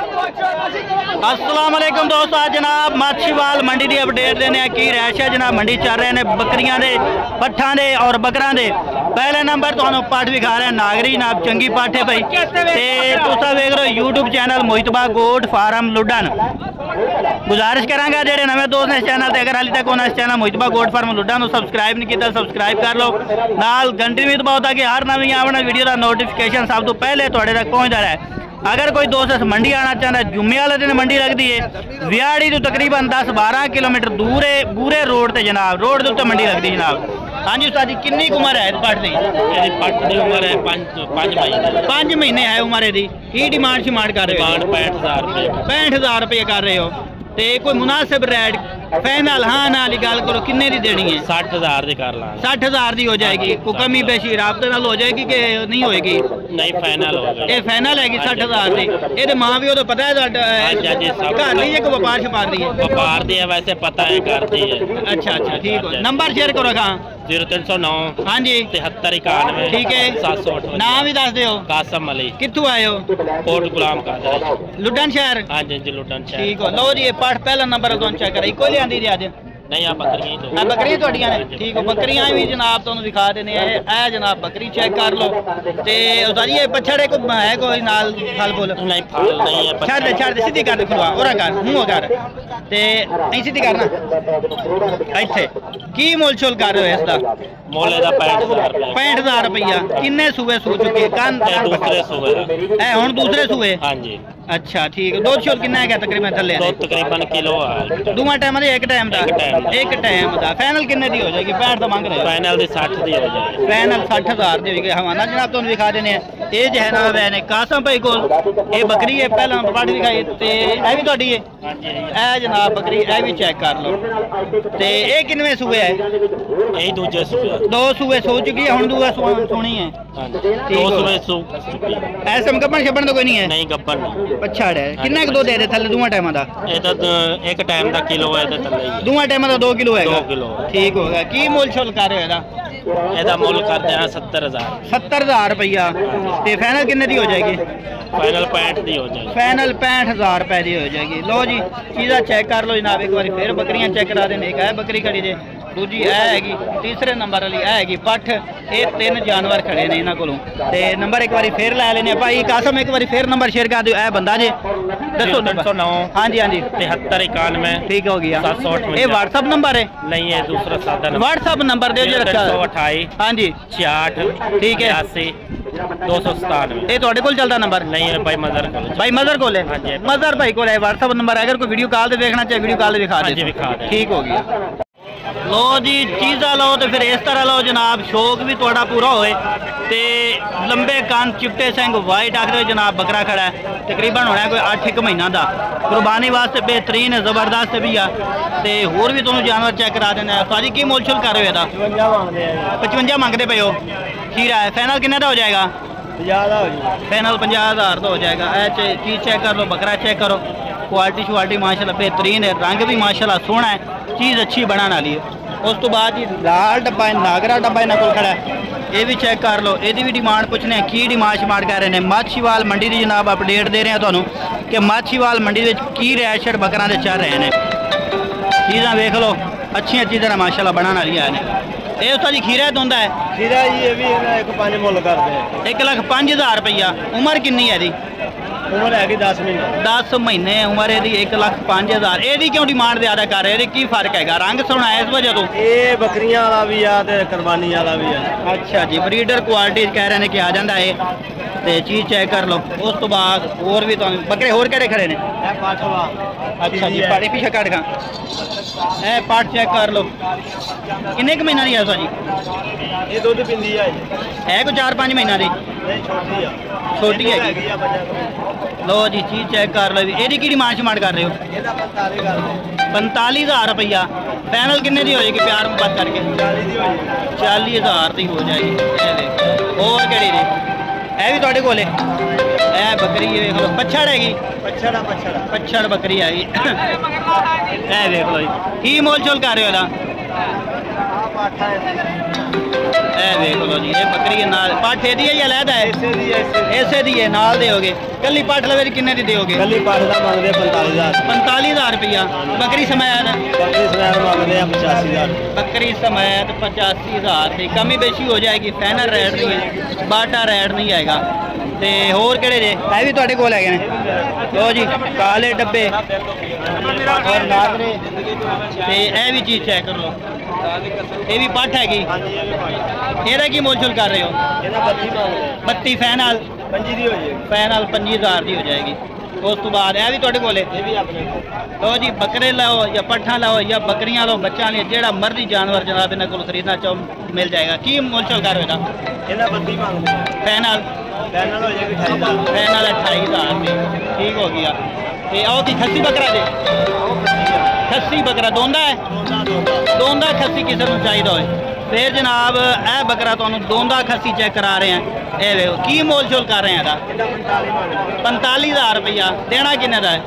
अस्सलाम वालेकुम दोस्तों, आज जनाब माछीवाल मंडी की अपडेट देने की रैश है जनाब। मंडी चल रहे हैं बकरियां दे, पट्ठां दे और बकरां दे। पहले नंबर तो पट विखा रहे हैं नागरी जनाब, चंगी पट है भाई। तुसा वेख रहे हो यूट्यूब चैनल मोहितबा गोट फार्म लुडन। गुजारिश करांगा जेडे नवे दोस्त ने इस चैनल अगर हाली तक उन्होंने इस चैनल मोहितबा गोट फार्म लुडन सब्सक्राइब नहीं किया सब्सक्राइब कर लो, नाल घंटी भी दबाओ ताकि हर नवी आने वीडियो का नोटिफिकेशन सब तो पहले तुहाडे तक पहुँचता रहे। अगर कोई दोस्त इस मंडी आना चाहता है, जुम्मे वाले दिन मंडी लगती है विहाड़ी तो तकरीबन 10-12 किलोमीटर दूर है, बूरे रोड से जनाब, रोड के उत्ते मंडी लगती है जनाब। हाँ जी उस्ताद जी, कितनी उम्र है पट की? पट की उम्र है 5 महीने है उम्र दी। की डिमांड शिमांड कर रहे हो? 65,000 रुपये कर रहे हो। तो कोई मुनासिब रेट फाइनल हाँ ना वाली गल करो, किन्ने दी देनी है? 60,000 दी कर ला। 60,000 दी हो जाएगी। कोई कमी बेशी राबते नाल हो जाएगी कि नहीं होएगी? नहीं फाइनल होगा। ये फाइनल हैगी 60,000 दी। ये मां भी तो पता है घर ली है कि व्यापार छपार दी है? व्यापार दी है वैसे पता है घर दी है। अच्छा अच्छा ठीक है। नंबर शेयर करो कहाँ? 0309 हाँ जी 7391 ठीक है। 708 नाम भी दस दो। कासम अली। कित्थों आए हो? कोट गुलाम कादर लुडन शहर। हाँ जी लुडन शहर। ठीक है। लो जी ये पाठ पहला नंबर तो चेक करा कोई लिया दी आज नहीं आप बकरियां बकरियां थोड़ियां ने। ठीक है बकरियां भी जनाब तुहानू दिखा देने है जनाब, बकरी चेक कर लो। ते उस्ताद ये पछड़े को है कोई नाल फल फुल? नहीं फल नहीं है। छड़ दे सीधी कर दे, खुलवा ओरा कर मुंह कर ते नहीं सीधी करना। इत्थे की मोल छोल कर रहे हो इसदा? मोले दा 65,000 रुपया। किन्ने सूबे सू चुके? कान दूसरे सूबे है हुन दूसरे सूबे? हां जी। अच्छा ठीक है। दूध शोध कितना है तकरीबन थले? तकरीबन किलो है। दूमा टाइम दा एक टाइम दा? एक टाइम दा। फाइनल किन्ने दी हो जाएगी? 65 तो मांग रहे हो? फाइनल दी 60 दी हो जाएगी। फाइनल 60,000 दी होगी। हवाना जनाब तुहानू दिखा देने ये जो है ना वैने कासम भाई कोल ये बकरी है, पहला पट दिखाई ते ए भी तुहाडी है? हां जी ए जनाब बकरी ए भी चेक कर लो। ते ये किनवे सूबे है? यही दूजे सूबे। दो सूबे सो चुकी है, हुन दूआ सोनी है। हां जी दो सूबे सो चुकी। ऐसे गब्बन शब्बन तो कोई नहीं है? नहीं गब्बन नहीं। अच्छा है। कितना दो दे थले दूआ टाइम दा? ये तो एक टाइम दा किलो है ते थले ही। दूआ टाइम दा 2 किलो है? 2 किलो। ठीक हो गया। की मोल छोल कर रहे हो ਇਹਦਾ ਮੁੱਲ ਕਰਦੇ ਆ 70,000। 70,000 रुपया। ते फाइनल किन्ने दी हो जाएगी? फाइनल 65 दी हो जाएगी। फाइनल 65,000 रुपए दी हो जाएगी। लो जी चीज़ा चेक कर लो जनाब एक बार फिर बकरियां चेक करा देने। एक है बकरी खड़ी जे, दूजी हैगी, तीसरे नंबर वाली हैगी पठ। ये 3 जानवर खड़े ने इन्हों कोलों। ते नंबर एक बार फिर लै लेने भाई कासम, एक बार फिर नंबर शेयर कर दो। ए बंदा जे दसो। 0309 हाँ जी हाँ जी 7391 ठीक हो गया। 708 ये व्हाट्सअप नंबर है? नहीं है दूसरा सादा नंबर। व्हाट्सअप नंबर दे जो रखा? 328 हाँ जी 66 ठीक है 82 297। ये थोड़े को चलता नंबर? नहीं है भाई मदर को। भाई मदर को है? हाँ जी मदर भाई को है व्हाट्सअप नंबर। अगर कोई वीडियो कॉल से देखना चाहे वीडियो कॉल दिखा दे। ठीक हो गया। लो जी चीज़ा लो तो फिर इस तरह लो जनाब, शौक भी थोड़ा पूरा होए। ते लंबे कान चिट्टे सिंह वाइट आखिर जनाब बकरा खड़ा है, तकरीबन होना है कोई 8 महीना का। कुर्बानी वास्ते बेहतरीन है, ज़बरदस्त भी आ। ते होर भी तुहानू जानवर चेक करा देना। साजी की मोल छोल कर रहे हो? 55 मंगते पे हो। खीरा है फाइनल किन्ने का हो जाएगा? फाइनल 50,000 तो हो जाएगा। चीज़ चेक कर लो, बकरा चेक करो, क्वालिटी श्वालिटी माशाल्लाह बेहतरीन है, रंग भी माशाल्लाह सोहना है, चीज़ अच्छी बनाने वाली है। उस तो बाद जी लाल डब्बा है, नागरा डब्बा इन्होंने को खड़ा है, ये भी चेक कर लो। यदी भी डिमांड पुछने की डिमांड शिमांड कर रहे हैं। माछीवाल मंडी की जनाब अपडेट दे रहे हैं तुहानू कि माछीवाल मंडी में की रैट शट बकरा दे चल रहे हैं। चीज़ा वेख लो अच्छी तरह माशाल्लाह बनाने वाली है। ये उस्ताद जी खीरा होंदा है? खीरा जी ये भी 1,05,000 मुल करते हैं। 1,05,000 रुपया। उम्र कितनी है? उम्र है 10 महीने। 10 महीने उम्र है। 1,05,000। ये क्यों डिमांड ज़्यादा कर रहे हैं? की फर्क है? रंग सोना है इस वजह तो? ये बकरियां वाला भी है, कुर्बानी वाला भी है। अच्छा जी ब्रीडर क्वालिटी कह रहे हैं कि आ जाता है। तो चीज़ चेक कर लो। उस तो बाद और भी तो बकरे होर केड़े खड़े ने? अच्छा जी पाड़ी पीछे कट खा ए पाठ चेक कर लो। किन्ने क महीना दी है जी? ये दूध पिंदी है कोई 4-5 महीना दी? छोटी है। लो जी चीज़ चेक कर लो। ये की डिमांड शिमांड कर रहे हो? 45,000 रुपया। फाइनल किन्ने दी हो जाएगी प्यार मुहब्बत करके? 40,000 की हो जाएगी। और केड़ी दी? है भी तुहाडे कोले? ए बकरी वेख लो, पछड़ हैगी? पछड़ बकरी हैगी। ए वेख लो जी की मोल छोल कर रहे हो? ਇਹ ਵੇਖ ਲਓ ਜੀ, ਇਹ ਬੱਕਰੀ ਨਾਲ ਪੱਠ ਇਹਦੀ ਹੈ ਜਾਂ ਅਲੱਗਾ ਹੈ? ਇਸੇ ਦੀ ਹੈ, ਨਾਲ ਦਿਓਗੇ। ਕੱਲੀ ਪੱਠ ਲਵੇ ਕਿੰਨੇ ਦੀ ਦਿਓਗੇ? ਕੱਲੀ ਪੱਠ ਦਾ ਮੰਗਦੇ 45,000। 45,000 ਰੁਪਇਆ। ਬੱਕਰੀ ਸਮੈਤ? ਬੱਕਰੀ ਸਮੈਤ ਮੰਗਦੇ ਆ 85,000। ਬੱਕਰੀ ਸਮੈਤ 85,000 ਦੀ ਕਮੀ ਬੇਸ਼ੀ ਹੋ ਜਾਏਗੀ। ਫਾਈਨਲ ਰੇਟ ਨਹੀਂ ਹੈ, ਬਾਟਾ ਰੇਟ ਨਹੀਂ ਆਏਗਾ। ਤੇ ਹੋਰ ਕਿਹੜੇ ਜੇ? ਇਹ ਵੀ ਤੁਹਾਡੇ ਕੋਲ ਹੈਗੇ ਨੇ? ਲੋ ਜੀ, ਕਾਲੇ ਡੱਬੇ ਔਰ ਨਾਗਰੇ। ਤੇ ਇਹ ਵੀ ਚੀਜ਼ ਚੈੱਕ ਕਰ ਲਓ, ਇਹ ਵੀ ਪੱਠ ਹੈਗੀ। ਇਹਦਾ ਕੀ ਮੁੱਲ ਕਰ ਰਹੇ ਹੋ? ਇਹਦਾ 32 ਮੰਗਦੇ। 32 ਫਾਈਨਲ 25 ਦੀ ਹੋ ਜਾਏਗੀ। ਫਾਈਨਲ 25,000 ਦੀ ਹੋ ਜਾਏਗੀ। ਉਸ ਤੋਂ ਬਾਅਦ ਇਹ ਵੀ ਤੁਹਾਡੇ ਕੋਲ ਹੈ? ਇਹ ਵੀ ਆਪਣੇ ਲੋ ਜੀ, ਬੱਕਰੇ ਲਾਓ ਜਾਂ ਪੱਠਾਂ ਲਾਓ ਜਾਂ ਬੱਕਰੀਆਂ ਲਾਓ, ਬੱਚਿਆਂ ਲਈ ਜਿਹੜਾ ਮਰਜ਼ੀ ਜਾਨਵਰ ਜਨਾਬ ਇਹਨਾਂ ਕੋਲ ਖਰੀਦਣਾ ਚਾਹੋ ਮਿਲ ਜਾਏਗਾ। ਕੀ ਮੁੱਲ ਕਰ ਰਹੇ ਹੋ ਇਹਦਾ 32 ਮੰਗਦੇ। ਫਾਈਨਲ? ਫਾਈਨਲ ਹੋ ਜਾਏਗੀ 28,000। ਫਾਈਨਲ 28,000 ਦੀ। ਠੀਕ ਹੋ ਗਿਆ। ਤੇ ਆਓ ਕੀ ਖੱਸੀ ਬੱਕਰਾ ਜੇ? ਖੱਸੀ ਬੱਕਰਾ ਦੋਂਦਾ ਹੈ? ਦੋਂਦਾ ਖੱਸੀ ਕਿਸੇ ਨੂੰ ਚਾਹੀਦਾ ਹੋਏ ਫਿਰ ਜਨਾਬ ਇਹ ਬੱਕਰਾ ਤੁਹਾਨੂੰ ਦੋਂਦਾ ਖੱਸੀ ਚੈੱਕ ਕਰਾ ਰਹੇ हैं। ਇਹ ਵੇਖੋ ਕੀ ਮੋਲ ਛੋਲ ਕਰ ਰਹੇ हैं। 45,000 ਰੁਪਇਆ। ਦੇਣਾ ਕਿੰਨੇ ਦਾ ਹੈ?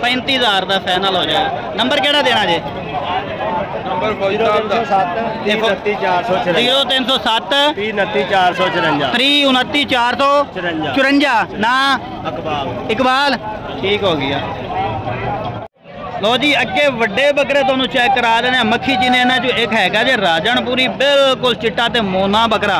35,000 ਦਾ ਫਾਈਨਲ ਹੋ ਜਾਏਗਾ। ਨੰਬਰ ਕਿਹੜਾ ਦੇਣਾ ਜੇ? ਨੰਬਰ 0307 39454 0307 329 329 ਨਾ इकबाल। ठीक हो गया। लो जी, अगे वड्डे बकरे तुहानू चेक करा देने। मक्खी जी ने इन्हां चों एक हैगा जे राजनपुरी, बिल्कुल चिट्टा ते मोना बकरा।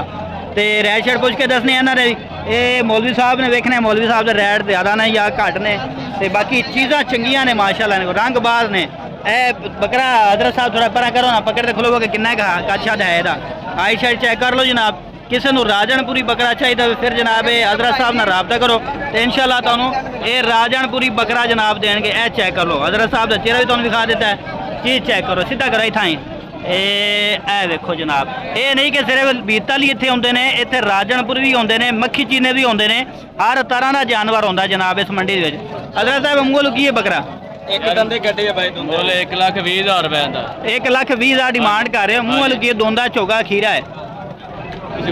ते रैट शैट पुछ के दसने इन्हां दे। ये मौलवी साहब ने वेखने, मौलवी साहब दे रैट ज़्यादा ने या घट ने, ते बाकी चीज़ां चंगियां ने माशाअल्लाह ने, रंगबाज ने। ए बकरा हजरत साहब थोड़ा परा करो ना, पकड़ के खलोगे किन्ना कच्छा है इहदा। आई शाइड चेक कर लो जनाब। किसी को राजनपुरी बकरा चाहिए फिर जनाब हजरत साहब ने रबता करो तो इंशाअल्लाह तुहानू ये राजनपुरी बकरा जनाब देंगे। ए चेक कर लो, हजरत साहब का चेहरा भी तुहानू दिखा देता है। चीज़ चेक करो, सीधा करो इथाई। ए देखो जनाब, ये नहीं कि सिर्फ बीतल ही इतने आते हैं, इतने राजनपुर भी आते हैं, मक्खी चीने भी आते हैं, हर तरह का जानवर आता जनाब इस मंडी में। हजरत साहब मुंगो की है बकरा? एक दंदे कटे है भाई, बोल 1,20,000 रुपए का। 1,20,000 डिमांड कर रहे हो। मुंह वाल की दोंदा चोगा खीरा है,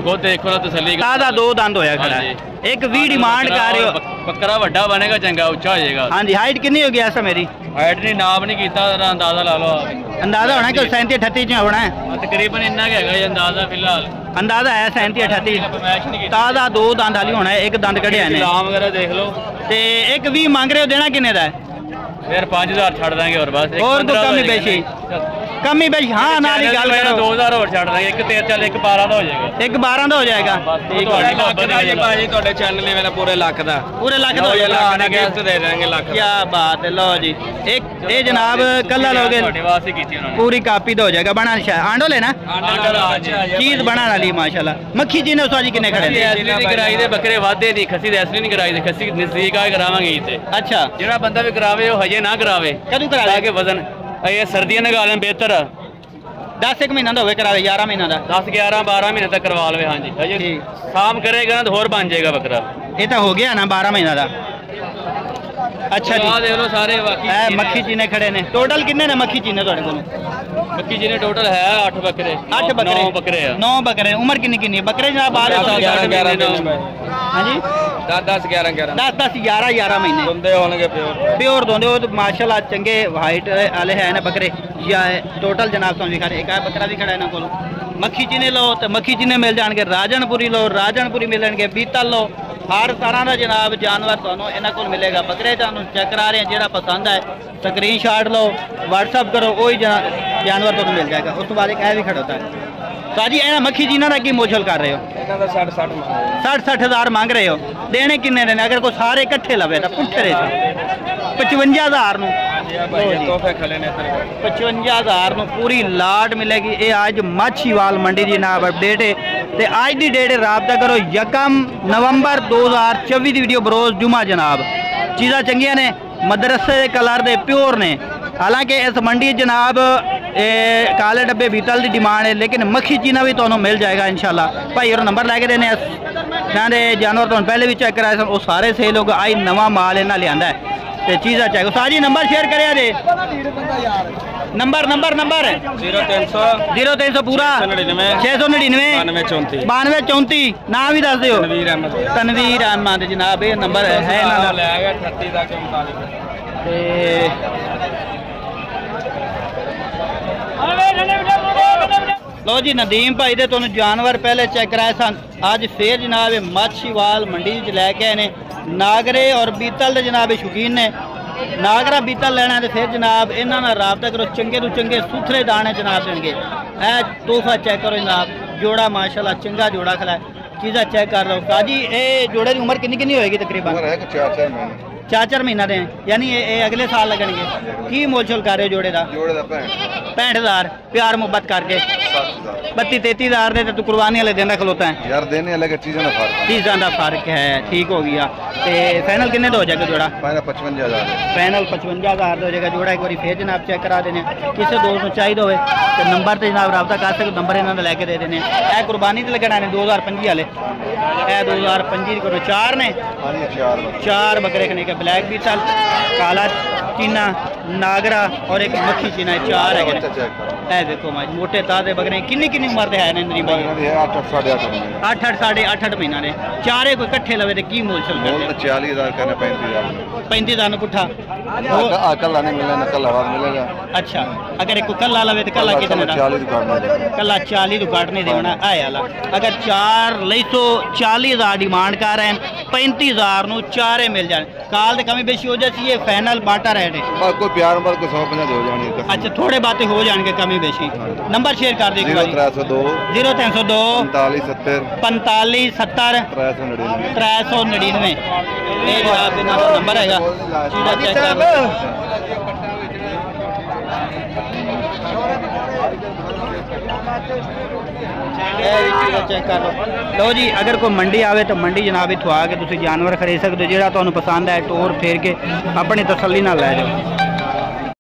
खुद देखो ना तसल्ली। ताज़ा 2 दंद होया खड़ा है। 1,20 डिमांड कर रहे हो। बकरा वड्डा बनेगा, चंगा उच्चा हो जाएगा। हाँ जी, हाइट कितनी होगी ऐसा? मेरी हाइट नहीं नाप नहीं किया, अंदाजा ला लो। अंदाजा होना कि 37-38 में होना है तकरीबन इन्ना क्या है अंदाजा फिलहाल। अंदाजा है 37-38। ताज़ा 2 दंद वाली होना है, 1 दंद कढ़िया ने। नाम वगैरह देख लो। ते 1,20 मांग रहे हो, देना किन्ने दा है? फिर 5,000 छड़ देंगे और बस। और तो कमी बेची कमी बेची। हाँ ना गल करो, 2,000 और छड़ देंगे। 1,13 चल 1,12 का हो जाएगा। 1,12 का हो जाएगा। ਤੁਹਾਡੇ ਚੈਨਲ ਲਈ ਮੇਰਾ ਪੂਰੇ ਲੱਖ ਦਾ, पूरे लाख का हो जाएगा। ਗਿਫਟ ਦੇ ਦੇਣਗੇ ਲੱਖ। क्या बात है। लो जी, एक ये जनाब कल्ला लोगे ਤੁਹਾਡੇ ਵਾਸਤੇ ਕੀਤੀ ਉਹਨਾਂ ਨੇ। पूरी कापी तो हो जाएगा। बना आंडो लेना चीज बना ली माशाल्लाह। मक्खी जी ने उस जी किन्ने खड़े ने? असली नहीं कराई दे बकरे वादे दी, खसी दे असली नहीं कराई दे, खसी नजदीक आ करावांगे इते। अच्छा, ਜਿਹੜਾ ਬੰਦਾ ਵੀ ਕਰਾਵੇ ਉਹ ਹਜੇ ਨਾ ਕਰਾਵੇ। कदू करा ਤਾਂ ਕਿ ਵਜ਼ਨ ਇਹ ਸਰਦੀਆਂ ਨਾਲ ਗਾਲਣ ਬਿਹਤਰ। 10 महीना तो हो करा 11 महीना का 10 11 12 महीने तक करवा लवे। हाँ जी, हजे काम करेगा ना तो और बन जाएगा बकरा। ये तो हो गया ना 12 महीना का। अच्छा जी, देख लो सारे बाकी मक्खी चीने खड़े ने। टोटल किन्ने ने मक्खी चीने तुहाडे कोल? मक्खी जी ने टोटल है 8 बकरे। 8 बकरे? 9 बकरे है। 9 बकरे। उम्र किन्नी किन्नी बकरे जनाब? 11 हाँ जी, 10 11 10 11 महीने दुंदे होंगे प्योर। प्योर दोंदे हो तो माशाल्लाह चंगे वाइट वाले है ना बकरे। या टोटल जनाब तुहानू दिखा रहे, एक बकरा भी खड़ा है ना कोल। मक्खी चीने लो तो मक्खी चीने मिल जाएंगे, राजनपुरी लो राजनपुरी मिलणगे, बीतल लो, हर तरह का जनाब जानवर तुहानू इन्हां कोल मिलेगा। बकरे तुहानू चेक करा रहे हैं, जिहड़ा पसंद है स्क्रीनशॉट लो, व्हाट्सअप करो, वही जानवर तुहानू मिल जाएगा। उस तो बाद एक भी खड़ा होता है। तो जी इन्हां मक्खी जी इन्हां दा की मोल कर रहे हो? 60 हज़ार मांग रहे हो। देने किन्ने ने? अगर कोई सारे इकट्ठे लवे तो पुट्ठे रेट 55,000 नूं 55,000 नूं पूरी लाट मिलेगी। ये अज माछीवाल मंडी की जनाब अपडेट है। तो अज की डेट राबता करो 1 नवंबर 2024 की वीडियो बरोज जुमा जनाब। चीज़ां चंगियां ने, मदरसे कलर दे प्योर ने। हालांकि इस मंडी जनाब काले डब्बे बीतल की डिमांड है, लेकिन मक्खी चीना भी तुहानू मिल जाएगा इंशाल्लाह। भाई और नंबर लैके देने दे जानवर तुहानू पहले भी चेक कराए वो सारे सेल हो गए। आई नवा माल इन्हें लिया है तो चीज़ा चेक। साजी नंबर शेयर करे जे, नंबर 0300 पूरा 699 9234 नाम भी दस दो। तनवीर अहमद जनाब ये नंबर है लो जी नदीम भाई दे तुहानू जानवर पहले चेक कराए सन, अज फिर जनाब माछीवाल मंडी च लैके आए ने नागरे और बीतल दे जनाब शौकीन ने। नागरा बीतल लेना है तो फिर जनाब इन्हां नाल राबता करो, चंगे तो चंगे सुथरे दाने जनाब देंगे। ए तोहफा चेक करो जनाब, जोड़ा माशाल्लाह चंगा जोड़ा खला है, चीज़ा चेक कर लो। काजी ये जोड़े की उम्र कितनी होएगी तकरीबन? 4-4 महीना दे, यानी ये अगले साल लगेंगे। की मोल छोल कर रहे हो जोड़े का? 65,000 प्यार मुहब्बत करके 32-33,000 दे तू कुर्बानी वाले दिन खलोता है यार, देने अलग चीज़ों का फर्क है। ठीक हो गया। तो फाइनल कितने हो जाएगा जोड़ा? फाइनल 55,000। फाइनल 55,000 हो जाएगा जोड़ा। एक बार फिर जनाब चेक करा देने, किसी दोस्त को चाहिए होवे तो नंबर से जनाब रब्ता कर सकते, नंबर इन्होंने लैके दे देने। ए कुर्बानी से लगना ने 2025 वाले, ए 2025 करो 4 ने 4 बकरे खने के, ब्लैक बीतल, काला चीना, नागरा और एक मक्खी चीना, 4 है। देखो माज मोटे ताजे बकरे। किन्नी किन्नी उम्र के है नंदरी भाई? 8-8 साढ़े 8 महीना ने। चारे कोई कट्ठे लवे तो की मोल चल करते? 40,000 करना, 35,000 पुट्ठा कल नहीं मिलेगा, कल बाद मिलेगा। अच्छा, अगर एक कल्ला लवे तो कल्ला कितने का? कल्ला 40 तो काट नहीं देना है वाला। अगर 4 लई तो 40,000 डिमांड कर रहे हैं, 35,000 नू 4 मिल जाए। काल तो कमी बेशी हो जाती है, फाइनल बाटा रेट है। कोई प्यार बात कोई 150 हो जानी। अच्छा, थोड़े बातें हो जाएंगे कमी बेशी। नंबर शेयर कर दे 0302 45 70 399। ये नंबर है। चेक कर लो। लो जी, अगर कोई मंडी आवे तो मंडी जनाब इत्थों आके तुसीं जानवर खरीद सकते हो, जिहड़ा तुहानूं पसंद है टोर फेर के अपनी तसल्ली नाल लै जाओ।